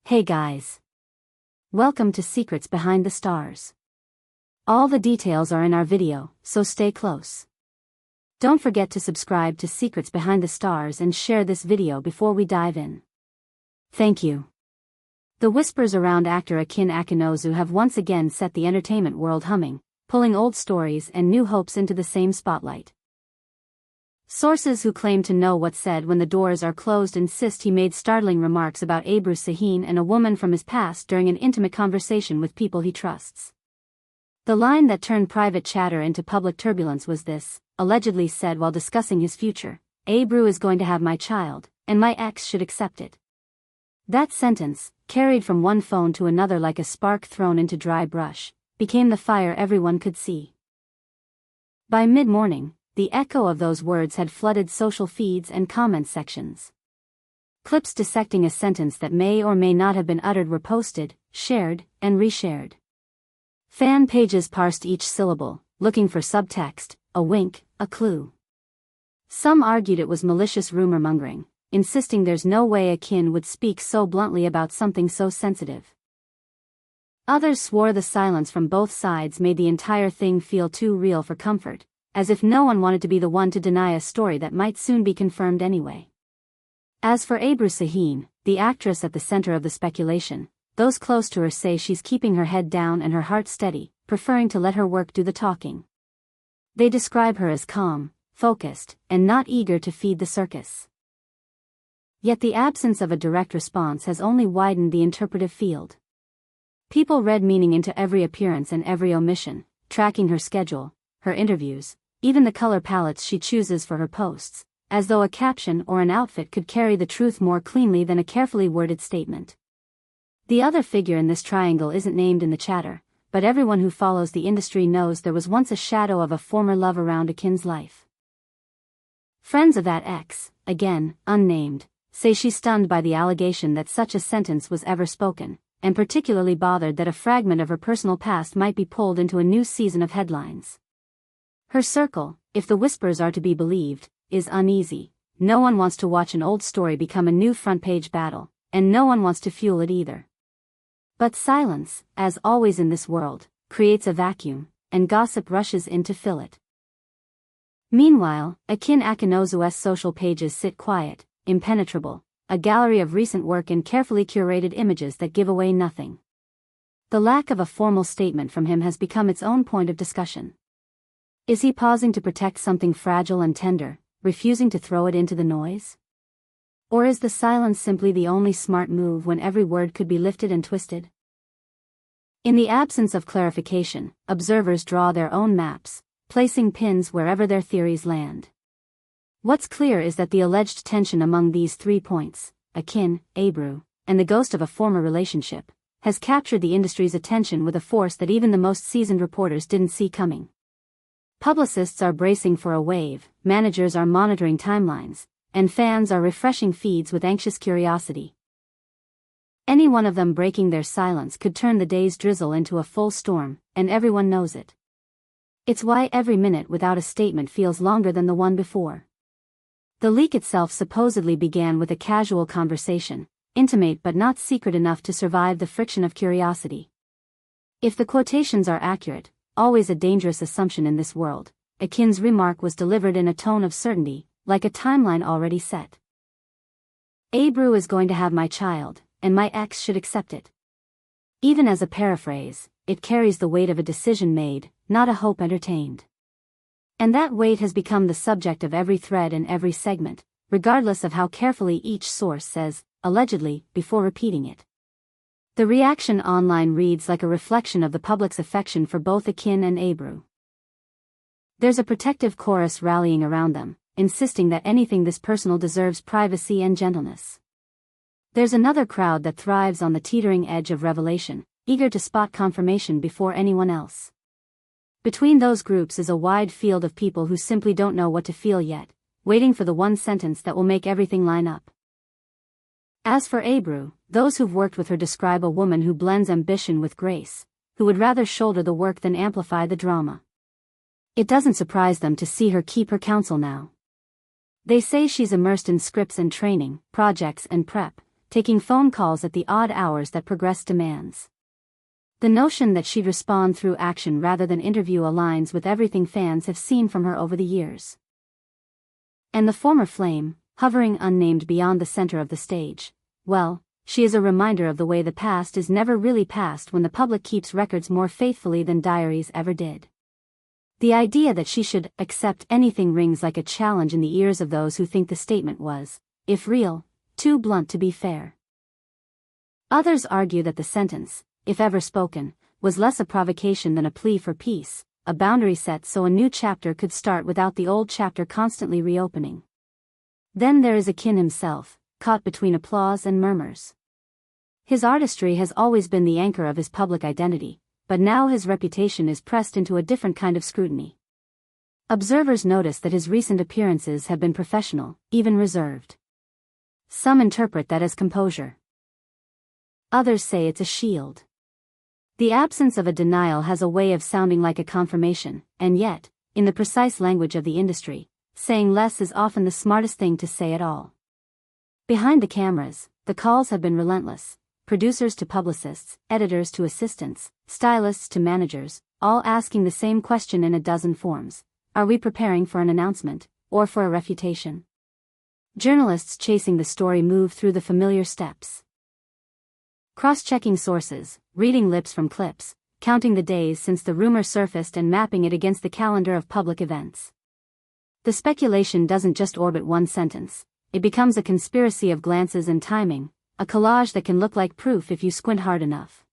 Hey guys. Welcome to Secrets Behind the Stars. All the details are in our video, so stay close. Don't forget to subscribe to Secrets Behind the Stars and share this video before we dive in. Thank you. The whispers around actor Akınözü have once again set the entertainment world humming, pulling old stories and new hopes into the same spotlight. Sources who claim to know what's said when the doors are closed insist he made startling remarks about Ebru Şahin and a woman from his past during an intimate conversation with people he trusts. The line that turned private chatter into public turbulence was this, allegedly said while discussing his future: "Ebru is going to have my child, and my ex should accept it." That sentence, carried from one phone to another like a spark thrown into dry brush, became the fire everyone could see. By mid-morning, the echo of those words had flooded social feeds and comment sections. Clips dissecting a sentence that may or may not have been uttered were posted, shared, and reshared. Fan pages parsed each syllable, looking for subtext, a wink, a clue. Some argued it was malicious rumor-mongering, insisting there's no way Akın would speak so bluntly about something so sensitive. Others swore the silence from both sides made the entire thing feel too real for comfort, as if no one wanted to be the one to deny a story that might soon be confirmed anyway. As for Ebru Şahin, the actress at the center of the speculation, those close to her say she's keeping her head down and her heart steady, preferring to let her work do the talking. They describe her as calm, focused, and not eager to feed the circus. Yet the absence of a direct response has only widened the interpretive field. People read meaning into every appearance and every omission, tracking her schedule, her interviews, even the color palettes she chooses for her posts, as though a caption or an outfit could carry the truth more cleanly than a carefully worded statement. The other figure in this triangle isn't named in the chatter, but everyone who follows the industry knows there was once a shadow of a former love around Akın's life. Friends of that ex, again, unnamed, say she's stunned by the allegation that such a sentence was ever spoken, and particularly bothered that a fragment of her personal past might be pulled into a new season of headlines. Her circle, if the whispers are to be believed, is uneasy. No one wants to watch an old story become a new front-page battle, and no one wants to fuel it either. But silence, as always in this world, creates a vacuum, and gossip rushes in to fill it. Meanwhile, Akınözü's social pages sit quiet, impenetrable, a gallery of recent work and carefully curated images that give away nothing. The lack of a formal statement from him has become its own point of discussion. Is he pausing to protect something fragile and tender, refusing to throw it into the noise? Or is the silence simply the only smart move when every word could be lifted and twisted? In the absence of clarification, observers draw their own maps, placing pins wherever their theories land. What's clear is that the alleged tension among these 3 points, Akın, Ebru, and the ghost of a former relationship, has captured the industry's attention with a force that even the most seasoned reporters didn't see coming. Publicists are bracing for a wave, managers are monitoring timelines, and fans are refreshing feeds with anxious curiosity. Any one of them breaking their silence could turn the day's drizzle into a full storm, and everyone knows it. It's why every minute without a statement feels longer than the one before. The leak itself supposedly began with a casual conversation, intimate but not secret enough to survive the friction of curiosity. If the quotations are accurate, always a dangerous assumption in this world, Akın's remark was delivered in a tone of certainty, like a timeline already set. Ebru is going to have my child, and my ex should accept it. Even as a paraphrase, it carries the weight of a decision made, not a hope entertained. And that weight has become the subject of every thread and every segment, regardless of how carefully each source says, allegedly, before repeating it. The reaction online reads like a reflection of the public's affection for both Akın and Ebru. There's a protective chorus rallying around them, insisting that anything this personal deserves privacy and gentleness. There's another crowd that thrives on the teetering edge of revelation, eager to spot confirmation before anyone else. Between those groups is a wide field of people who simply don't know what to feel yet, waiting for the one sentence that will make everything line up. As for Ebru, those who've worked with her describe a woman who blends ambition with grace, who would rather shoulder the work than amplify the drama. It doesn't surprise them to see her keep her counsel now. They say she's immersed in scripts and training, projects and prep, taking phone calls at the odd hours that progress demands. The notion that she'd respond through action rather than interview aligns with everything fans have seen from her over the years. And the former flame, hovering unnamed beyond the center of the stage, well, she is a reminder of the way the past is never really past when the public keeps records more faithfully than diaries ever did. The idea that she should accept anything rings like a challenge in the ears of those who think the statement was, if real, too blunt to be fair. Others argue that the sentence, if ever spoken, was less a provocation than a plea for peace, a boundary set so a new chapter could start without the old chapter constantly reopening. Then there is Akın himself, caught between applause and murmurs. His artistry has always been the anchor of his public identity, but now his reputation is pressed into a different kind of scrutiny. Observers notice that his recent appearances have been professional, even reserved. Some interpret that as composure. Others say it's a shield. The absence of a denial has a way of sounding like a confirmation, and yet, in the precise language of the industry, saying less is often the smartest thing to say at all. Behind the cameras, the calls have been relentless, producers to publicists, editors to assistants, stylists to managers, all asking the same question in a dozen forms. Are we preparing for an announcement, or for a refutation? Journalists chasing the story move through the familiar steps. Cross-checking sources, reading lips from clips, counting the days since the rumor surfaced and mapping it against the calendar of public events. The speculation doesn't just orbit one sentence, it becomes a conspiracy of glances and timing, a collage that can look like proof if you squint hard enough.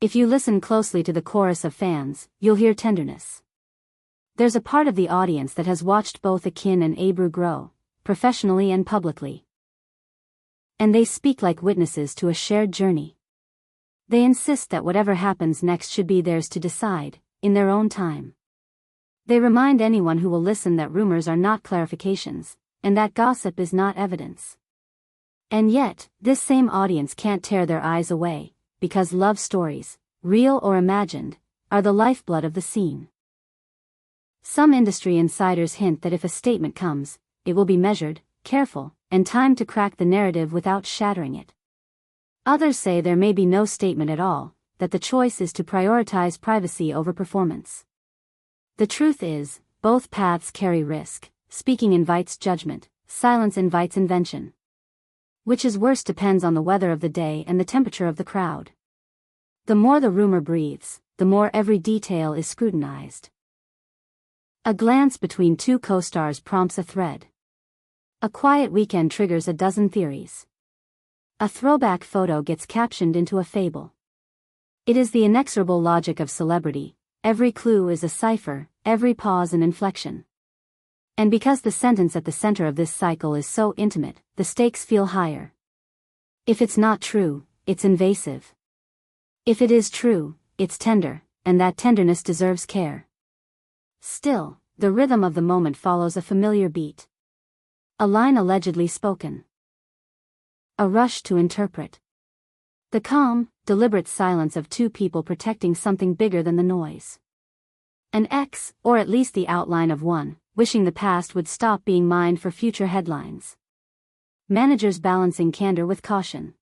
If you listen closely to the chorus of fans, you'll hear tenderness. There's a part of the audience that has watched both Akın and Ebru grow, professionally and publicly. And they speak like witnesses to a shared journey. They insist that whatever happens next should be theirs to decide, in their own time. They remind anyone who will listen that rumors are not clarifications, and that gossip is not evidence. And yet, this same audience can't tear their eyes away, because love stories, real or imagined, are the lifeblood of the scene. Some industry insiders hint that if a statement comes, it will be measured, careful, and timed to crack the narrative without shattering it. Others say there may be no statement at all, that the choice is to prioritize privacy over performance. The truth is, both paths carry risk. Speaking invites judgment, silence invites invention. Which is worse depends on the weather of the day and the temperature of the crowd. The more the rumor breathes, the more every detail is scrutinized. A glance between two co-stars prompts a thread. A quiet weekend triggers a dozen theories. A throwback photo gets captioned into a fable. It is the inexorable logic of celebrity. Every clue is a cipher, every pause an inflection. And because the sentence at the center of this cycle is so intimate, the stakes feel higher. If it's not true, it's invasive. If it is true, it's tender, and that tenderness deserves care. Still, the rhythm of the moment follows a familiar beat. A line allegedly spoken. A rush to interpret. The calm, deliberate silence of two people protecting something bigger than the noise. An X, or at least the outline of one, wishing the past would stop being mined for future headlines. Managers balancing candor with caution.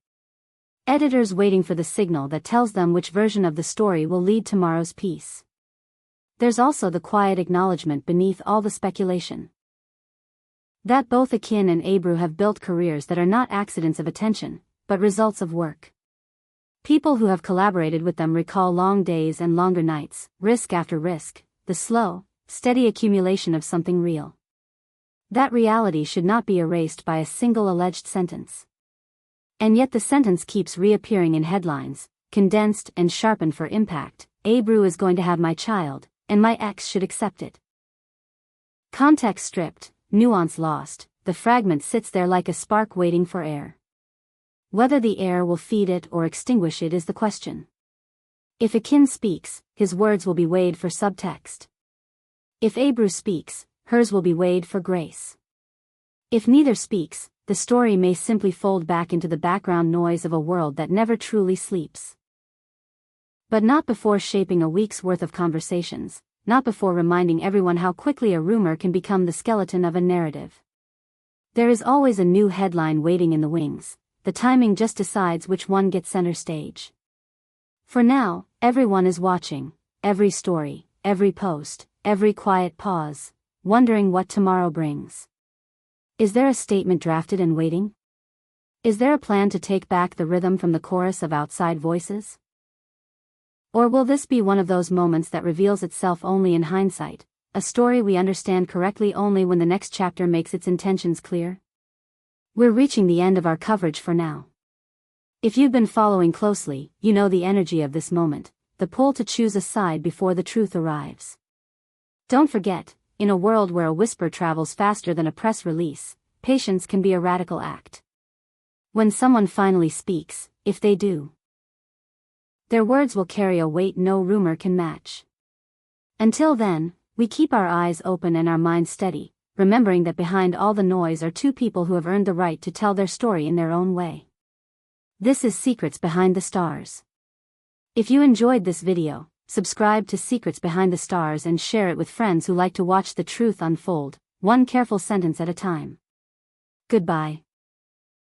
Editors waiting for the signal that tells them which version of the story will lead tomorrow's piece. There's also the quiet acknowledgement beneath all the speculation. That both Akın and Ebru have built careers that are not accidents of attention, but results of work. People who have collaborated with them recall long days and longer nights, risk after risk, the slow, steady accumulation of something real. That reality should not be erased by a single alleged sentence. And yet the sentence keeps reappearing in headlines, condensed and sharpened for impact. Ebru is going to have my child, and my ex should accept it. Context stripped, nuance lost, the fragment sits there like a spark waiting for air. Whether the air will feed it or extinguish it is the question. If Akın speaks, his words will be weighed for subtext. If Ebru speaks, hers will be weighed for grace. If neither speaks, the story may simply fold back into the background noise of a world that never truly sleeps. But not before shaping a week's worth of conversations, not before reminding everyone how quickly a rumor can become the skeleton of a narrative. There is always a new headline waiting in the wings, the timing just decides which one gets center stage. For now, everyone is watching, every story, every post, every quiet pause, wondering what tomorrow brings. Is there a statement drafted and waiting? Is there a plan to take back the rhythm from the chorus of outside voices? Or will this be one of those moments that reveals itself only in hindsight, a story we understand correctly only when the next chapter makes its intentions clear? We're reaching the end of our coverage for now. If you've been following closely, you know the energy of this moment, the pull to choose a side before the truth arrives. Don't forget, in a world where a whisper travels faster than a press release, patience can be a radical act. When someone finally speaks, if they do, their words will carry a weight no rumor can match. Until then, we keep our eyes open and our minds steady, remembering that behind all the noise are two people who have earned the right to tell their story in their own way. This is Secrets Behind the Stars. If you enjoyed this video, subscribe to Secrets Behind the Stars and share it with friends who like to watch the truth unfold, one careful sentence at a time. Goodbye.